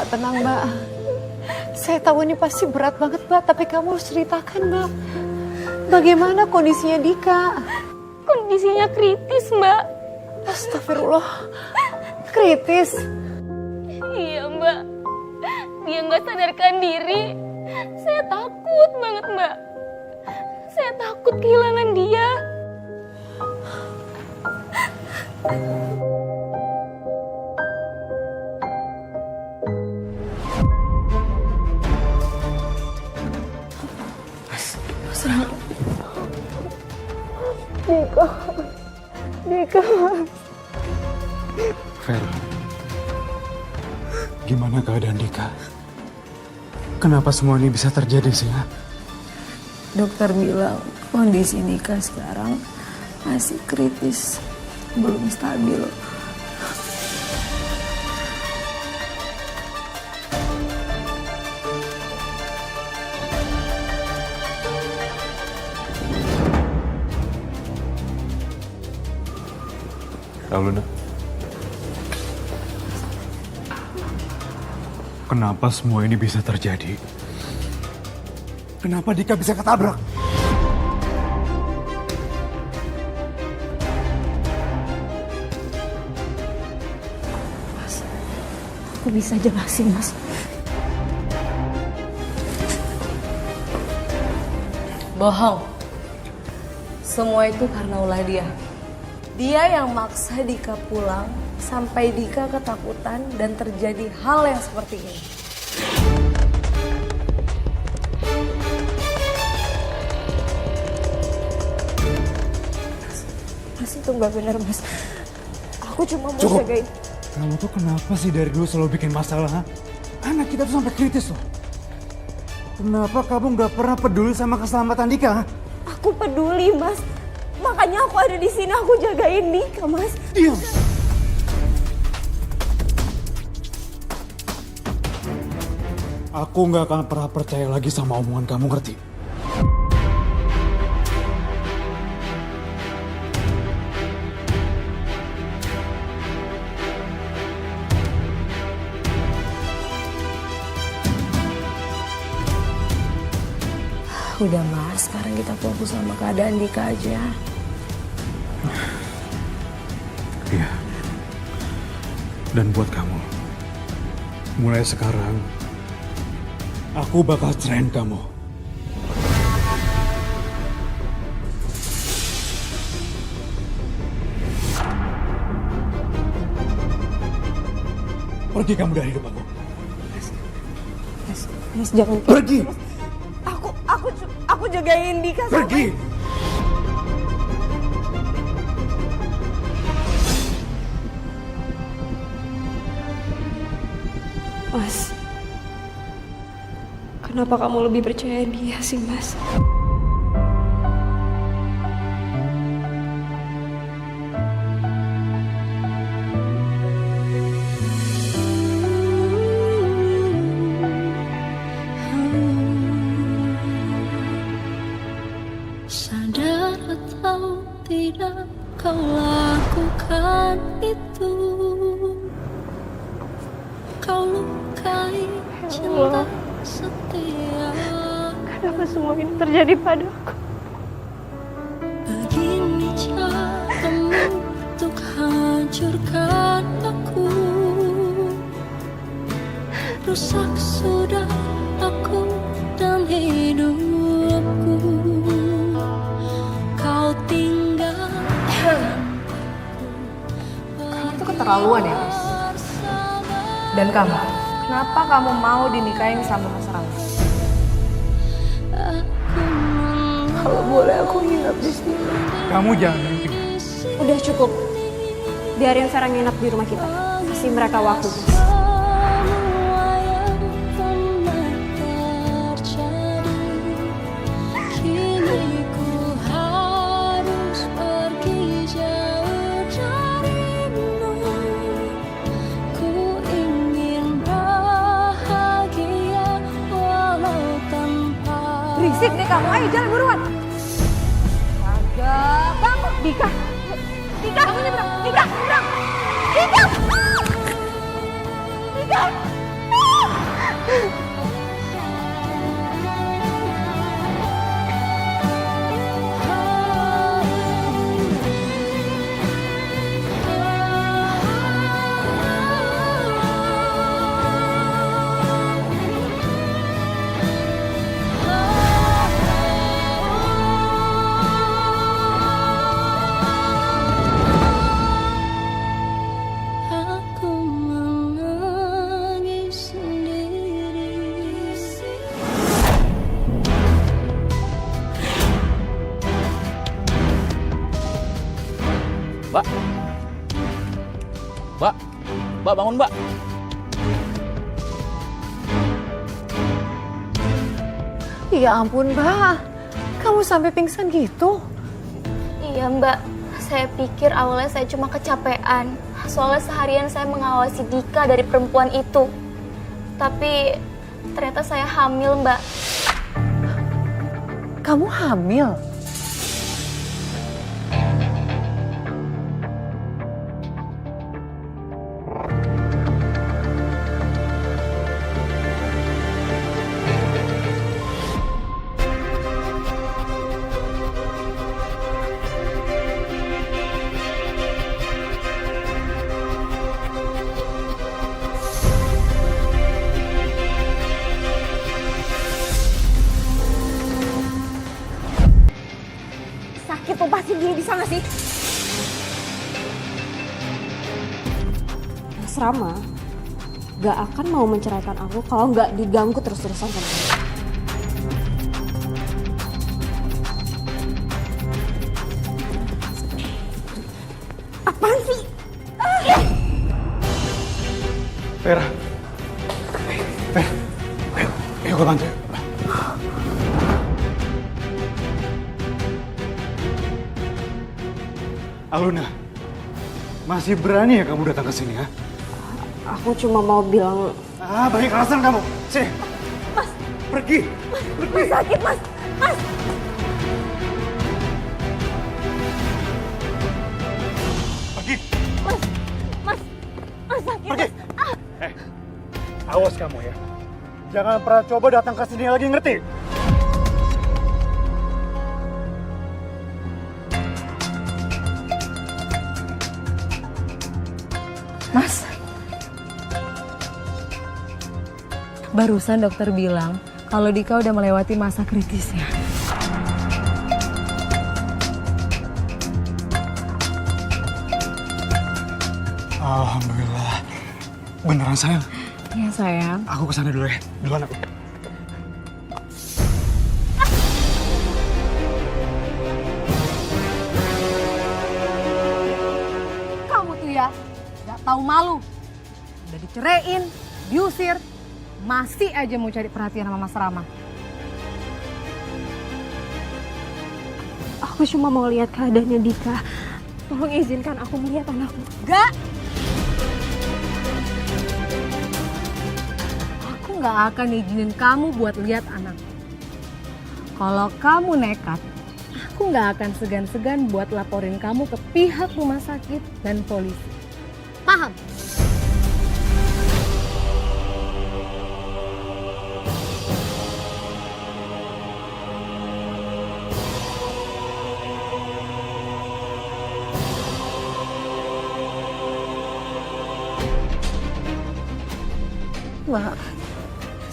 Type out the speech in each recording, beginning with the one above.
Mbak, tenang Mbak. Saya tahu ini pasti berat banget Mbak, tapi kamu harus ceritakan Mbak. Bagaimana kondisinya Dika? Kondisinya kritis, Mbak. Astagfirullah. Kritis? Iya, Mbak. Dia nggak sadarkan diri. Saya takut banget, Mbak. Saya takut kehilangan dia. Dika. Vera, gimana keadaan Dika? Kenapa semua ini bisa terjadi sih? Ya? Dokter bilang kondisi Dika sekarang masih kritis, belum stabil. Luna, kenapa semua ini bisa terjadi? Kenapa Dika bisa ketabrak? Mas, aku bisa jelasin, Mas. Bohong. Semua itu karena ulah dia. Dia yang maksa Dika pulang sampai Dika ketakutan dan terjadi hal yang seperti ini. Mas itu nggak benar, Mas. Aku cuma mau jagain. Kamu tuh kenapa sih dari dulu selalu bikin masalah? Ha? Anak kita tuh sampai kritis loh. Kenapa kamu nggak pernah peduli sama keselamatan Dika? Ha? Aku peduli, Mas. Makanya aku ada di sini, aku jagain Dika, Mas. Diam. Aku nggak akan pernah percaya lagi sama omongan kamu, ngerti? Udah, Mas, sekarang kita fokus sama keadaan Dika aja. Iya. Dan buat kamu, mulai sekarang, aku bakal ceraiin kamu. Pergi kamu dari hidup aku. Mas jangan Pergi! Aku jagain Dika sampai... Pergi! Mas, kenapa kamu lebih percaya dia sih, Mas? Sadar atau tidak kau lakukan itu. Kau lukai cinta setia. Kenapa semua ini terjadi padaku? Begini caramu untuk hancurkan aku. Rusak sudah aku dan hidupku. Kau tinggalkan Kamu tuh keterlaluan ya, Mas. Dan kamu, kenapa kamu mau dinikahin sama Mas Rangga? Kalau boleh aku nginep di sini. Kamu jangan mimpi. Udah cukup. Biarin Vera nginep di rumah kita. Kasih mereka waktu. semua yang pernah terjadi. Kini ku harus pergi jauh darimu. Ku ingin bahagia walau tanpa. Berisik deh kamu. Ayo jalan buruan. Agak bangun. Dika. Dika. Kamu nyebrang. Dika. Nyebrang. Dika. Dika. Aku menangis sendiri. Mbak. Mbak. Mbak bangun, Mbak. Ya ampun, Mbak. Kamu sampai pingsan gitu? Iya Mbak, saya pikir awalnya saya cuma kecapean. Soalnya seharian saya mengawasi Dika dari perempuan itu. Tapi ternyata saya hamil Mbak. Kamu hamil? Sakit lepasin diri bisa nggak sih? Mas Rama gak akan mau menceraikan aku kalau gak diganggu terus-terusan sama aku. Apaan sih? Vera. Vera. Ayo gue bantu. Aluna, masih berani ya kamu datang ke sini ya? Aku cuma mau bilang Banyak alasan kamu. Sini. Mas. Pergi. Pergi. Mas sakit mas. Mas. Pergi. Mas. Mas. Mas sakit. Pergi. Mas. Awas kamu ya. Jangan pernah coba datang ke sini lagi, ngerti? Mas, barusan dokter bilang kalau Dika udah melewati masa kritisnya. Alhamdulillah. Beneran sayang? Ya sayang. Aku kesana dulu ya. Duluan aku. Kamu tuh ya, gak tahu malu. Udah diceraiin, diusir, masih aja mau cari perhatian sama Mas Rama. aku cuma mau lihat keadaannya Dika. Tolong izinkan aku melihat anakku. Gak! Aku gak akan izinin kamu buat lihat anak. Kalau kamu nekat, aku gak akan segan-segan buat laporin kamu ke pihak rumah sakit dan polisi. Paham? Mbak,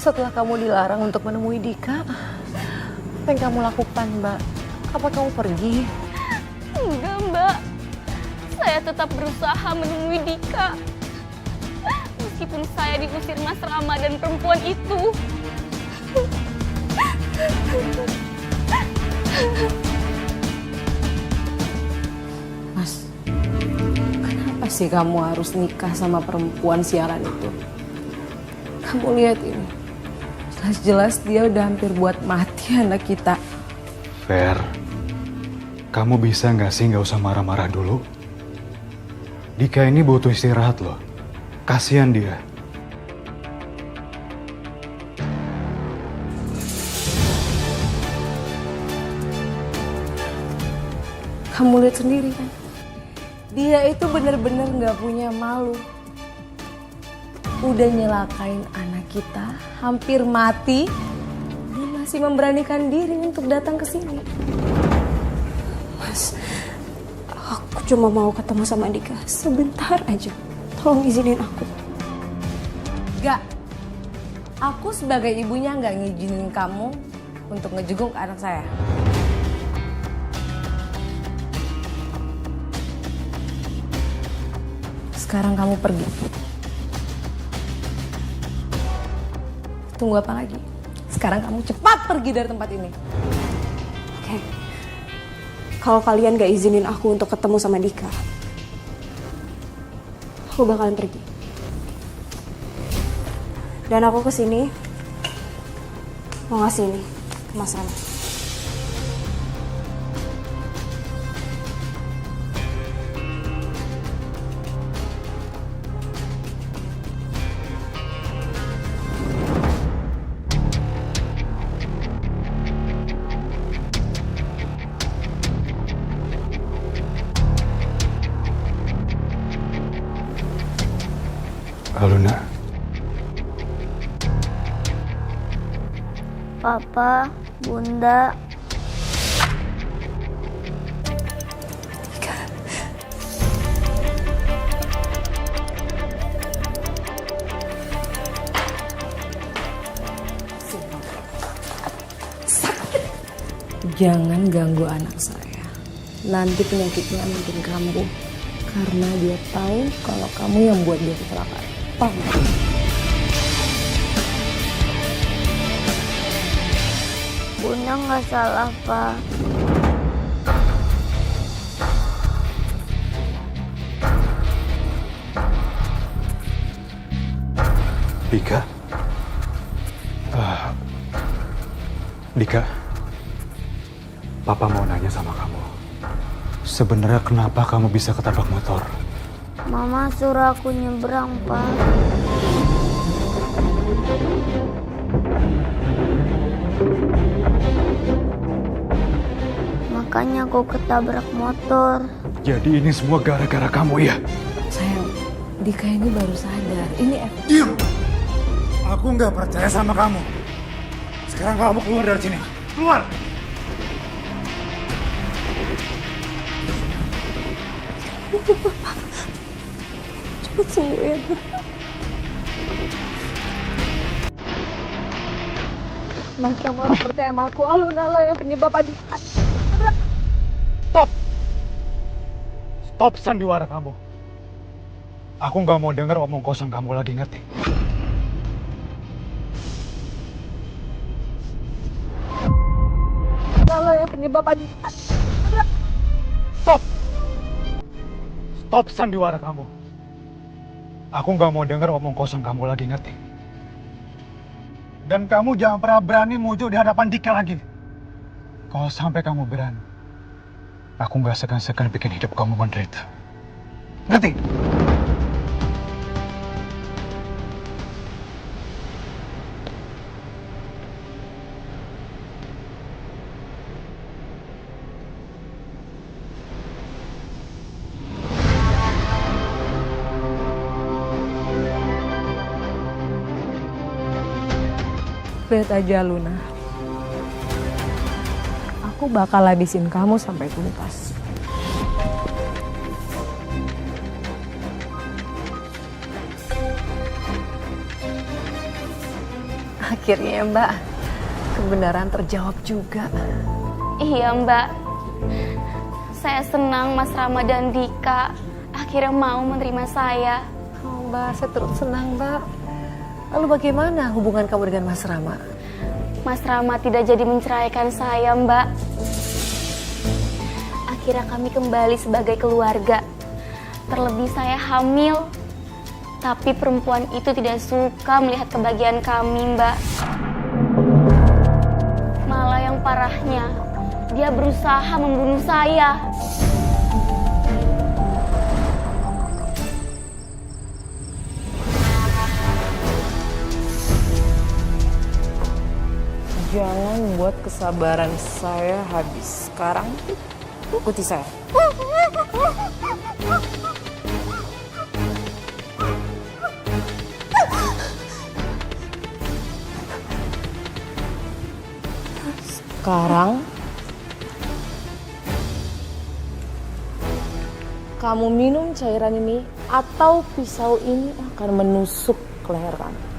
setelah kamu dilarang untuk menemui Dika, apa yang kamu lakukan, Mbak? Apa kamu pergi? Enggak Mbak. Saya tetap berusaha menemui Dika. Meskipun saya diusir Mas Rama dan perempuan itu. Mas, kenapa sih kamu harus nikah sama perempuan siaran itu? Kamu lihat ini, jelas-jelas dia udah hampir buat mati anak kita. Fer, kamu bisa nggak sih nggak usah marah-marah dulu? Dika ini butuh istirahat loh. Kasihan dia. Kamu lihat sendiri kan, dia itu bener-bener nggak punya malu. udah nyelakain anak kita, hampir mati, dan masih memberanikan diri untuk datang ke sini. Mas, aku cuma mau ketemu sama Dika sebentar aja. Tolong izinin aku. Gak, aku sebagai ibunya gak ngizinin kamu untuk ngejenguk anak saya. Sekarang kamu pergi. Tunggu apa lagi? Sekarang kamu cepat pergi dari tempat ini. Oke. Kalau kalian gak izinin aku untuk ketemu sama Dika, aku bakalan pergi. Dan aku kesini mau ngasih ini ke Mas Rama. Luna, Papa, Bunda. Jangan ganggu anak saya. Nanti penyakitnya makin kambuh. Karena dia tahu kalau kamu yang buat dia kecelakaan. Paham? Bunda nggak salah, Pak. Dika? Dika, Papa mau nanya sama kamu. Sebenarnya kenapa kamu bisa ketabrak motor? Mama suruh aku nyebrang, Pak. Makanya aku ketabrak motor. Jadi ini semua gara-gara kamu ya? Sayang, Dika ini baru sadar. Ini Diam! Aku nggak percaya sama kamu. Sekarang kamu keluar dari sini. Keluar! Cepet sembuh ya. Mas, kamu harus percaya sama aku. Aluna lah yang penyebab adik. Stop! Stop sandiwara kamu. Aku nggak mau dengar omong kosong kamu lagi, ngerti? Aluna yang penyebab adik. Stop! Stop sandiwara kamu. Aku nggak mau dengar omong kosong kamu lagi, ngerti? Dan kamu jangan pernah berani muncul di hadapan Dika lagi. Kalau sampai kamu berani, aku nggak segan-segan bikin hidup kamu menderita. Ngerti? lihat aja Luna. Aku bakal habisin kamu sampai tuntas. Akhirnya Mbak, kebenaran terjawab juga. Iya Mbak, saya senang Mas Rama dan Dika akhirnya mau menerima saya. Oh Mbak, saya turut senang Mbak. Lalu bagaimana hubungan kamu dengan Mas Rama? Mas Rama tidak jadi menceraikan saya Mbak. Akhirnya kami kembali sebagai keluarga. Terlebih saya hamil. Tapi perempuan itu tidak suka melihat kebahagiaan kami Mbak. Malah yang parahnya, dia berusaha membunuh saya. Jangan buat kesabaran saya habis. Sekarang ikuti saya. Sekarang kamu minum cairan ini atau pisau ini akan menusuk ke leher kamu.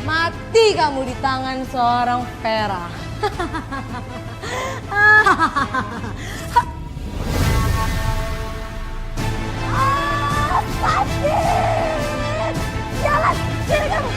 Mati kamu di tangan seorang Vera. Jalan, sini kamu.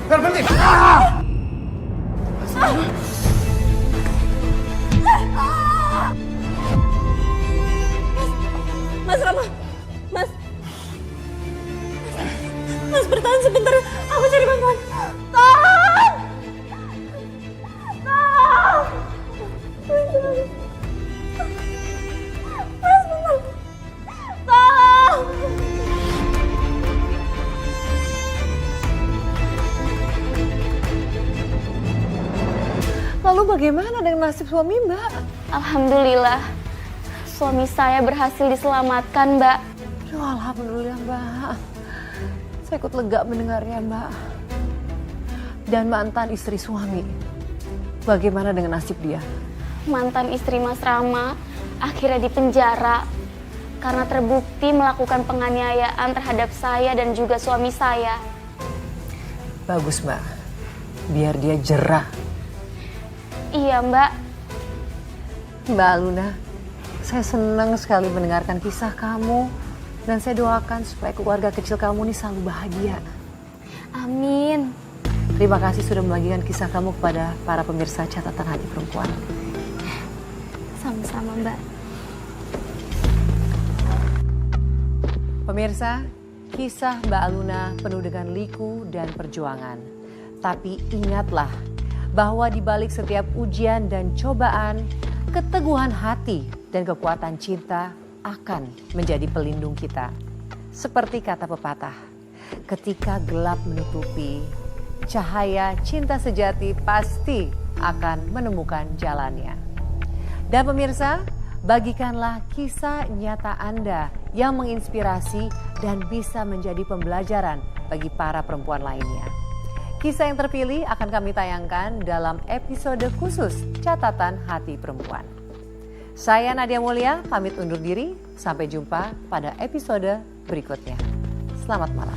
Ver, berhenti! Mas Rama, Mas. Mas bertahan sebentar, aku cari bantuan. Tolong! Tolong! Mas bentar. Tolong! Lalu bagaimana dengan nasib suami Mbak? Alhamdulillah, suami saya berhasil diselamatkan, Mbak. Aduh, alhamdulillah Mbak. Saya ikut lega mendengarnya Mbak. Dan mantan istri suami, bagaimana dengan nasib dia? Mantan istri Mas Rama akhirnya dipenjara karena terbukti melakukan penganiayaan terhadap saya dan juga suami saya. Bagus Mbak, biar dia jerah. Iya, Mbak. Mbak Luna, saya senang sekali mendengarkan kisah kamu. Dan saya doakan supaya keluarga kecil kamu ini selalu bahagia. Amin. Terima kasih sudah membagikan kisah kamu kepada para pemirsa Catatan Hati Perempuan. Sama-sama, Mbak. Pemirsa, kisah Mbak Aluna penuh dengan liku dan perjuangan. Tapi ingatlah bahwa di balik setiap ujian dan cobaan, keteguhan hati dan kekuatan cinta akan menjadi pelindung kita. Seperti kata pepatah, ketika gelap menutupi, cahaya cinta sejati pasti akan menemukan jalannya. Dan pemirsa, bagikanlah kisah nyata Anda yang menginspirasi dan bisa menjadi pembelajaran bagi para perempuan lainnya. Kisah yang terpilih akan kami tayangkan dalam episode khusus Catatan Hati Perempuan. Saya Nadia Mulia, pamit undur diri. Sampai jumpa pada episode berikutnya. Selamat malam.